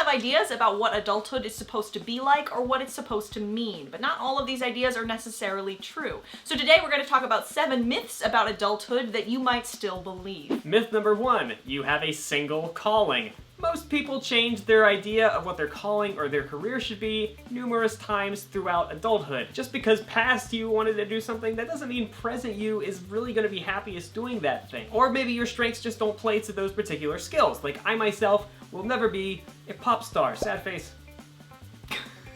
have ideas about what adulthood is supposed to be like or what it's supposed to mean, but not all of these ideas are necessarily true. So today we're going to talk about 7 myths about adulthood that you might still believe. Myth number 1, you have a single calling. Most people change their idea of what their calling or their career should be numerous times throughout adulthood. Just because past you wanted to do something, that doesn't mean present you is really going to be happiest doing that thing. Or maybe your strengths just don't play to those particular skills. Like I myself will never be a pop star. Sad face.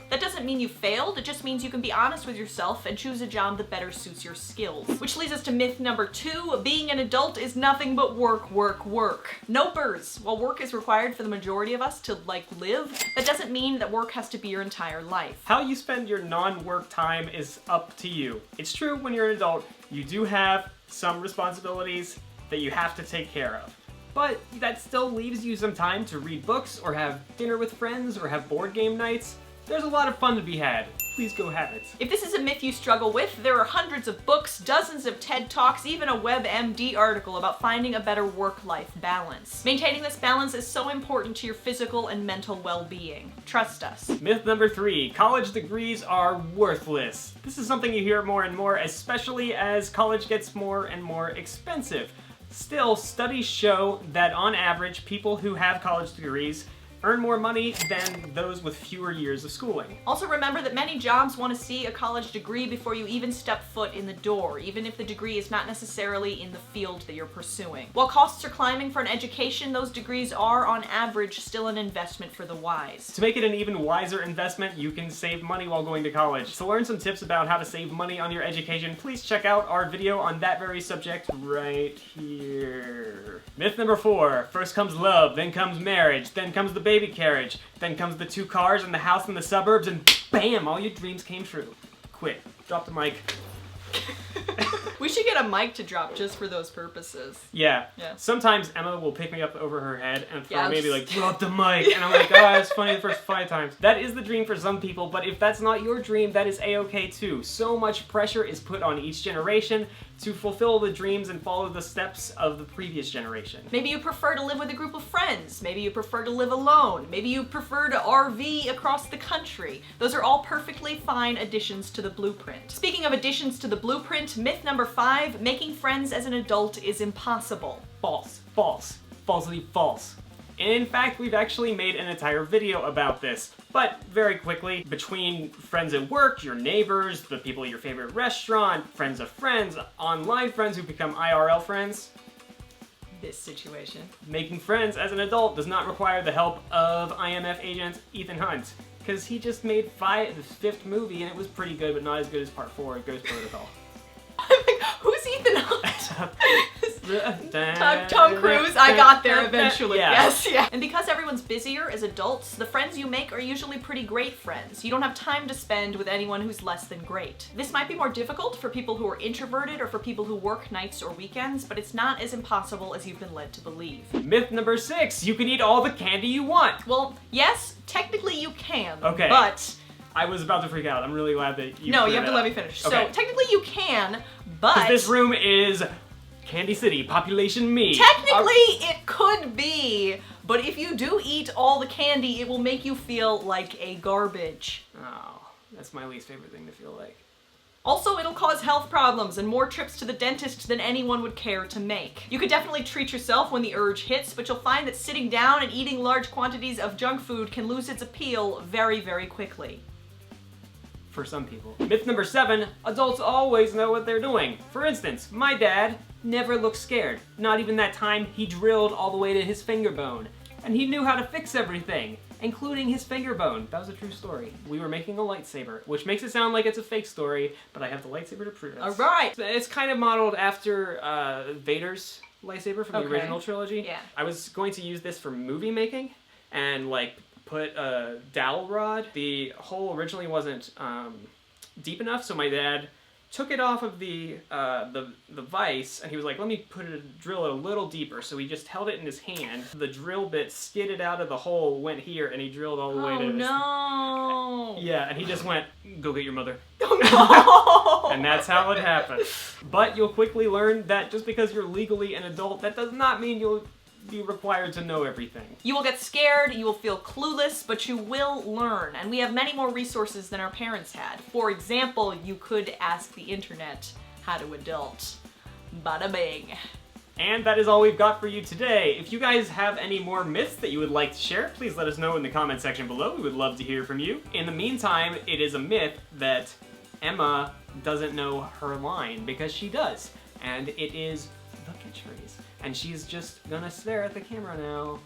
That doesn't mean you failed, it just means you can be honest with yourself and choose a job that better suits your skills. Which leads us to myth number 2, being an adult is nothing but work, work, work. Nopers! While work is required for the majority of us to, live, that doesn't mean that work has to be your entire life. How you spend your non-work time is up to you. It's true when you're an adult, you do have some responsibilities that you have to take care of. But that still leaves you some time to read books or have dinner with friends or have board game nights. There's a lot of fun to be had. Please go have it. If this is a myth you struggle with, there are hundreds of books, dozens of TED Talks, even a WebMD article about finding a better work-life balance. Maintaining this balance is so important to your physical and mental well-being. Trust us. Myth number 3, college degrees are worthless. This is something you hear more and more, especially as college gets more and more expensive. Still, studies show that on average, people who have college degrees earn more money than those with fewer years of schooling. Also remember that many jobs want to see a college degree before you even step foot in the door, even if the degree is not necessarily in the field that you're pursuing. While costs are climbing for an education, those degrees are, on average, still an investment for the wise. To make it an even wiser investment, you can save money while going to college. To learn some tips about how to save money on your education, please check out our video on that very subject right here. Myth number 4, first comes love, then comes marriage, then comes the baby carriage, then comes the 2 cars and the house in the suburbs, and bam, all your dreams came true. Quit. Drop the mic. We should get a mic to drop just for those purposes. Yeah. Yeah. Sometimes Emma will pick me up over her head and throw Yeah, maybe like, drop the mic, and I'm like, oh, it's funny the first 5 times. That is the dream for some people, but if that's not your dream, that is a-okay too. So much pressure is put on each generation to fulfill the dreams and follow the steps of the previous generation. Maybe you prefer to live with a group of friends. Maybe you prefer to live alone. Maybe you prefer to RV across the country. Those are all perfectly fine additions to the blueprint. Speaking of additions to the blueprint, myth number 5, making friends as an adult is impossible. False. False. Falsely false. In fact, we've actually made an entire video about this. But very quickly, between friends at work, your neighbors, the people at your favorite restaurant, friends of friends, online friends who become IRL friends, This situation. making friends as an adult does not require the help of IMF agent Ethan Hunt. Because he just made the 5th movie and it was pretty good, but not as good as part 4 of Ghost Protocol. Who's Ethan Hunt? Tom Cruise? I got there eventually, Yeah. yes, yeah. And because everyone's busier as adults, the friends you make are usually pretty great friends. You don't have time to spend with anyone who's less than great. This might be more difficult for people who are introverted or for people who work nights or weekends, but it's not as impossible as you've been led to believe. Myth number 6, you can eat all the candy you want. Well, yes, technically you can, Okay. but... I was about to freak out. I'm really glad that you No, cleared you have to that let up. me finish. Okay. So, technically you can, but... This room is Candy City, population me. Technically, it could be, but if you do eat all the candy, it will make you feel like a garbage. Oh, that's my least favorite thing to feel like. Also, it'll cause health problems and more trips to the dentist than anyone would care to make. You could definitely treat yourself when the urge hits, but you'll find that sitting down and eating large quantities of junk food can lose its appeal very, very quickly. For some people. Myth number 7, adults always know what they're doing. For instance, my dad never looked scared. Not even that time he drilled all the way to his finger bone. And he knew how to fix everything, including his finger bone. That was a true story. We were making a lightsaber, which makes it sound like it's a fake story, but I have the lightsaber to prove it. Alright! It's kind of modeled after Vader's lightsaber from the Okay. original trilogy. Yeah. I was going to use this for movie making, and put a dowel rod. The hole originally wasn't deep enough, so my dad took it off of the vise, and he was like, let me drill it a little deeper. So he just held it in his hand. The drill bit skidded out of the hole, went here, and he drilled all the way to Oh this. no! Yeah, and he just went, go get your mother. Oh no! And that's how it happened. But you'll quickly learn that just because you're legally an adult, that does not mean you'll be required to know everything. You will get scared, you will feel clueless, but you will learn. And we have many more resources than our parents had. For example, you could ask the internet how to adult. Bada bing. And that is all we've got for you today. If you guys have any more myths that you would like to share, please let us know in the comment section below. We would love to hear from you. In the meantime, it is a myth that Emma doesn't know her line, because she does. And it is the catchphrase. And she's just gonna stare at the camera now.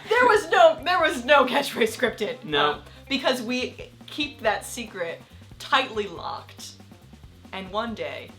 There was no catchphrase scripted. No. Because we keep that secret tightly locked. And one day,